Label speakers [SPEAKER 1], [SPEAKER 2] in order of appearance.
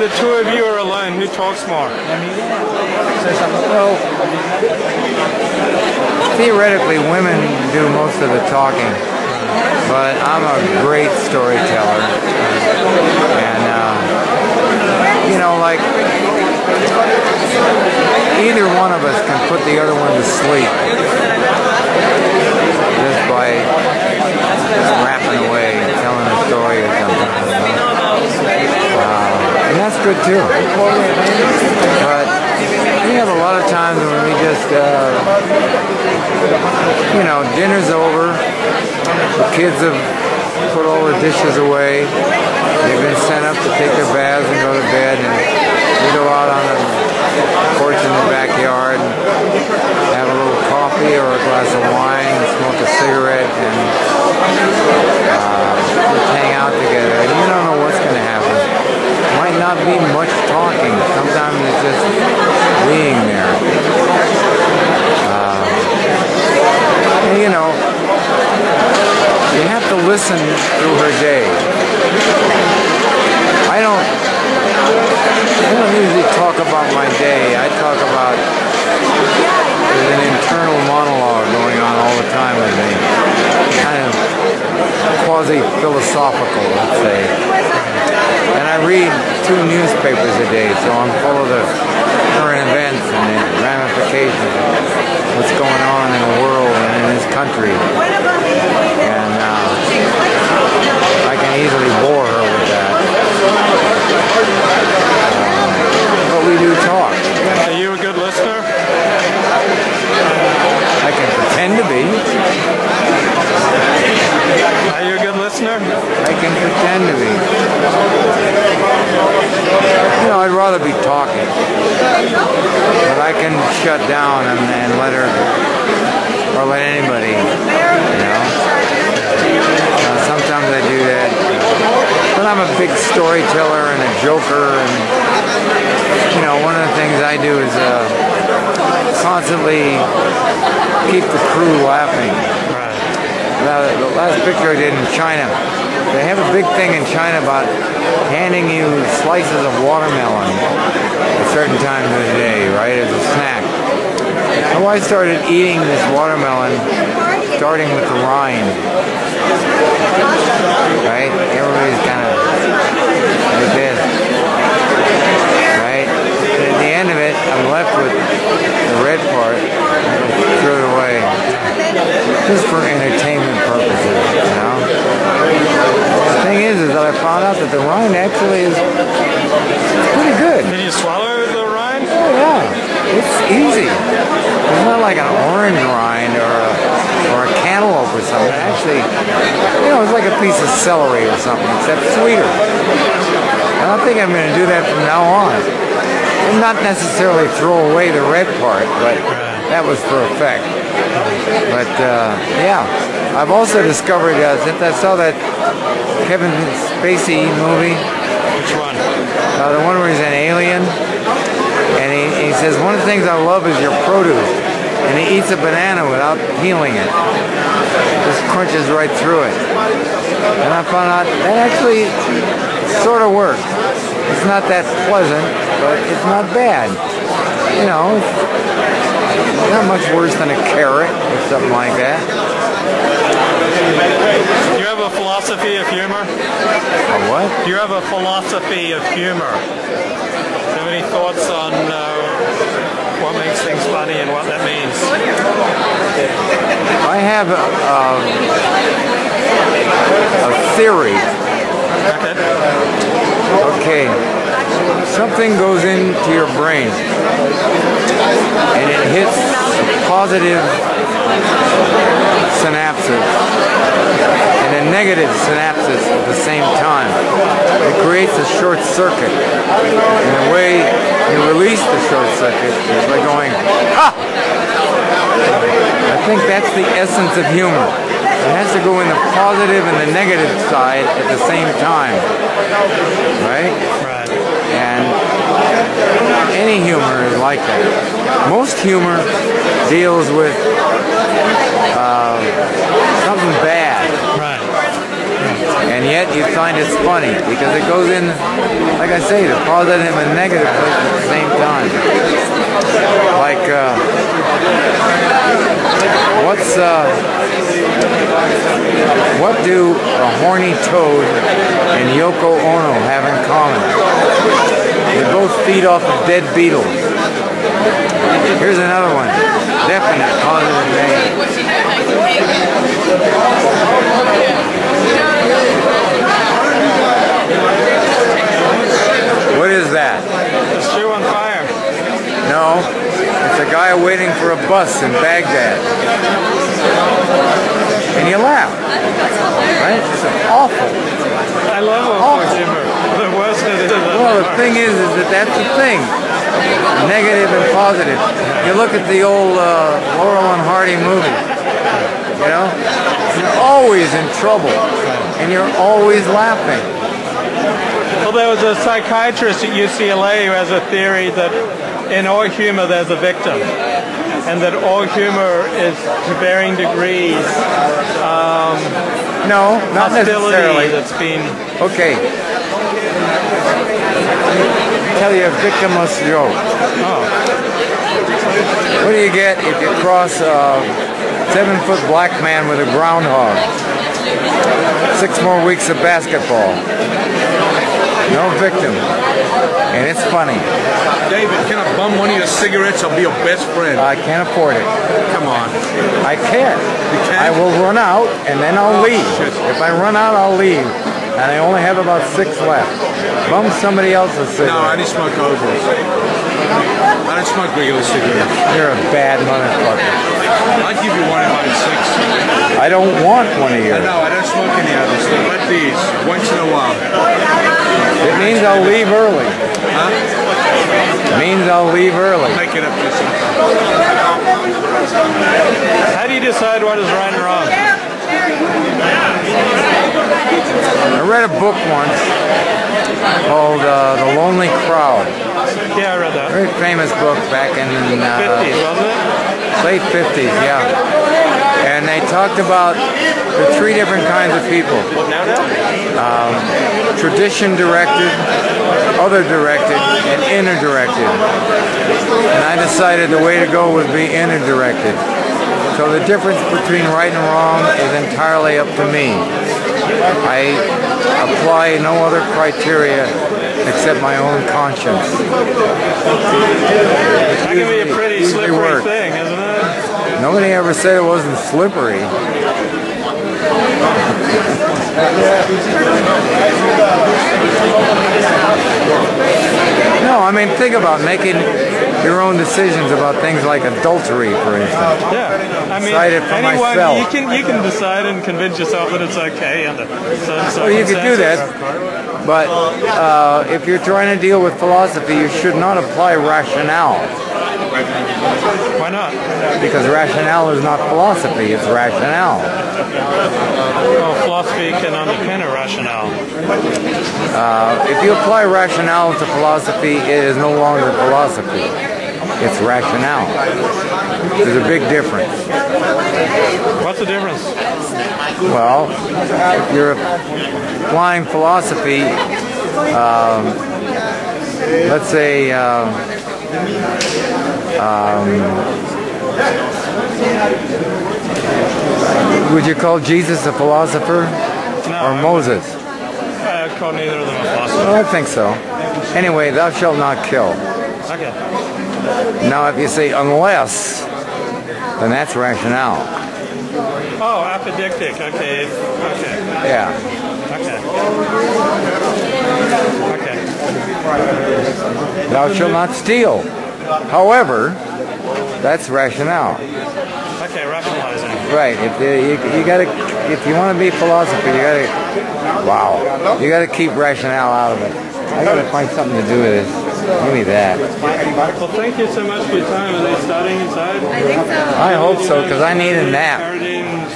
[SPEAKER 1] the two of you are alone, who talks more?
[SPEAKER 2] Well, theoretically, women do most of the talking, but I'm a great storyteller, and you know, like either one of us can put the other one to sleep just by rapping away, telling a story or something. And that's good too. But we have a lot of times when we just, you know, dinner's over, the kids have put all the dishes away, they've been sent up to take their baths and go to bed, and we go out on the porch in the backyard and have a little coffee or a glass of wine and smoke a cigarette and just hang out together. And you don't know what's going to happen. Might not be much talking. Sometimes it's just being there. And you know, you have to listen through her day. I don't usually talk about my day. I talk about there's an internal monologue going on all the time with me. Kind of quasi-philosophical, let's say. And I read 2 newspapers a day, so I'm full of the current events and the ramifications of what's going on in the world and in this country. And I can easily bore her with that. But we do talk.
[SPEAKER 1] Are you a good listener?
[SPEAKER 2] I can pretend to be.
[SPEAKER 1] Are you a good listener?
[SPEAKER 2] I can pretend to be. You know, I'd rather be talking. But I can shut down and let her, or let anybody, you know. Sometimes I do that. But I'm a big storyteller and a joker, and you know, one of the things I do is constantly keep the crew laughing. Now, the last picture I did in China, they have a big thing in China about handing you slices of watermelon at certain times of the day, right, as a snack. So I started eating this watermelon starting with the rind. Right? Everybody's kind of like this. Right? And at the end of it, I'm left with the red part. I threw it away. Just for entertainment purposes, you know? The thing is that I found out that the rind actually is pretty good.
[SPEAKER 1] Can you swallow the rind?
[SPEAKER 2] Oh, yeah. It's easy. It's not like an orange rind or a cantaloupe or something. Actually, you know, it's like a piece of celery or something, except sweeter. And I think I'm going to do that from now on. And not necessarily throw away the red part, but that was for effect. But, yeah. I've also discovered, since I saw that Kevin Spacey movie.
[SPEAKER 1] Which one?
[SPEAKER 2] The one where he's an alien. And he says, one of the things I love is your produce. And he eats a banana without peeling it. Just crunches right through it. And I found out that actually sort of works. It's not that pleasant, but it's not bad. You know, it's not much worse than a carrot or something like that.
[SPEAKER 1] Do you have a philosophy of humor?
[SPEAKER 2] A what?
[SPEAKER 1] Do you have a philosophy of humor? Do you have any thoughts on what makes things funny and what that means?
[SPEAKER 2] I have a theory. Okay. Something goes into your brain and it hits a positive synapses and a negative synapses at the same time. It creates a short circuit. And the way you release the short circuit is by going, ha! I think that's the essence of humor. It has to go in the positive and the negative side at the same time. Right?
[SPEAKER 1] Right.
[SPEAKER 2] And any humor is like that. Most humor deals with something bad.
[SPEAKER 1] Right.
[SPEAKER 2] And yet you find it's funny because it goes in, like I say, the positive and negative place at the same time. Like, what do a horny toad and Yoko Ono have in common? They both feed off of dead beetles. Here's another one. Definite positive negative. What is that?
[SPEAKER 1] A shoe on fire.
[SPEAKER 2] No, it's a guy waiting for a bus in Baghdad. And you laugh, right? It's awful.
[SPEAKER 1] I love awful humor. The worst it is.
[SPEAKER 2] Well, the thing is that that's the thing. Negative and positive. You look at the old Laurel and Hardy movie. You know, you're always in trouble, and you're always laughing.
[SPEAKER 1] Well, there was a psychiatrist at UCLA who has a theory that in all humor there's a victim, and that all humor is to varying degrees.
[SPEAKER 2] No, not necessarily.
[SPEAKER 1] That's been
[SPEAKER 2] okay. I'll tell you a victimless joke.
[SPEAKER 1] oh.
[SPEAKER 2] What do you get if you cross a 7-foot black man with a groundhog? 6 more weeks of basketball. No victim. And it's funny.
[SPEAKER 3] David, can I bum one of your cigarettes? I'll be your best friend.
[SPEAKER 2] I can't afford it.
[SPEAKER 3] Come on.
[SPEAKER 2] I can't.
[SPEAKER 3] You can't?
[SPEAKER 2] I will run out and then I'll leave.
[SPEAKER 3] shit.
[SPEAKER 2] If I run out, I'll leave. And I only have about 6 left. Bum somebody else's cigarette.
[SPEAKER 3] No, I didn't smoke ovals. I don't smoke regular cigarettes.
[SPEAKER 2] You're a bad motherfucker.
[SPEAKER 3] I'd give you one if I had 6.
[SPEAKER 2] I don't want one of yours.
[SPEAKER 3] No, I don't smoke any others. But these, once in a while.
[SPEAKER 2] It means I'll leave early.
[SPEAKER 3] Huh?
[SPEAKER 2] It means I'll leave early.
[SPEAKER 3] Make it up to yourself.
[SPEAKER 1] How do you decide what is right and wrong?
[SPEAKER 2] I read a book once called The Lonely Crowd.
[SPEAKER 1] Yeah, I read that.
[SPEAKER 2] Very famous book back in
[SPEAKER 1] 50s, wasn't it?
[SPEAKER 2] late 50s, yeah. And they talked about the 3 different kinds of people. Tradition directed, other directed, and inner directed. And I decided the way to go would be inner directed. So the difference between right and wrong is entirely up to me. I apply no other criteria except my own conscience.
[SPEAKER 1] That can be a pretty slippery thing, isn't it?
[SPEAKER 2] Nobody ever said it wasn't slippery. No, I mean, think about making your own decisions about things like adultery, for instance.
[SPEAKER 1] Yeah, I mean,
[SPEAKER 2] Decide it for
[SPEAKER 1] anyone,
[SPEAKER 2] myself.
[SPEAKER 1] you can decide and convince yourself that it's okay under
[SPEAKER 2] Well, you could do that, but if you're trying to deal with philosophy, you should not apply rationale.
[SPEAKER 1] Why not?
[SPEAKER 2] Because rationale is not philosophy, it's rationale.
[SPEAKER 1] Well, philosophy can underpin a rationale.
[SPEAKER 2] If you apply rationale to philosophy, it is no longer philosophy. It's rationale. There's a big difference.
[SPEAKER 1] What's the difference?
[SPEAKER 2] Well, if you're applying philosophy, let's say, would you call Jesus a philosopher or Moses?
[SPEAKER 1] I call neither of them a philosopher.
[SPEAKER 2] Well, I think so. Anyway, thou shalt not kill.
[SPEAKER 1] Okay.
[SPEAKER 2] Now, if you say unless, then that's rationale.
[SPEAKER 1] Oh, apodictic. Okay. Okay.
[SPEAKER 2] Yeah.
[SPEAKER 1] Okay. Okay.
[SPEAKER 2] Thou shalt not steal. However, that's rationale.
[SPEAKER 1] Okay, rationalizing.
[SPEAKER 2] Right. If you want to be philosophy, you gotta keep rationale out of it. I gotta find something to do with this. Give me that.
[SPEAKER 1] Well, thank you so much for your time. Are they starting inside?
[SPEAKER 4] I think so.
[SPEAKER 2] I hope so, because I need a nap.
[SPEAKER 1] Carradine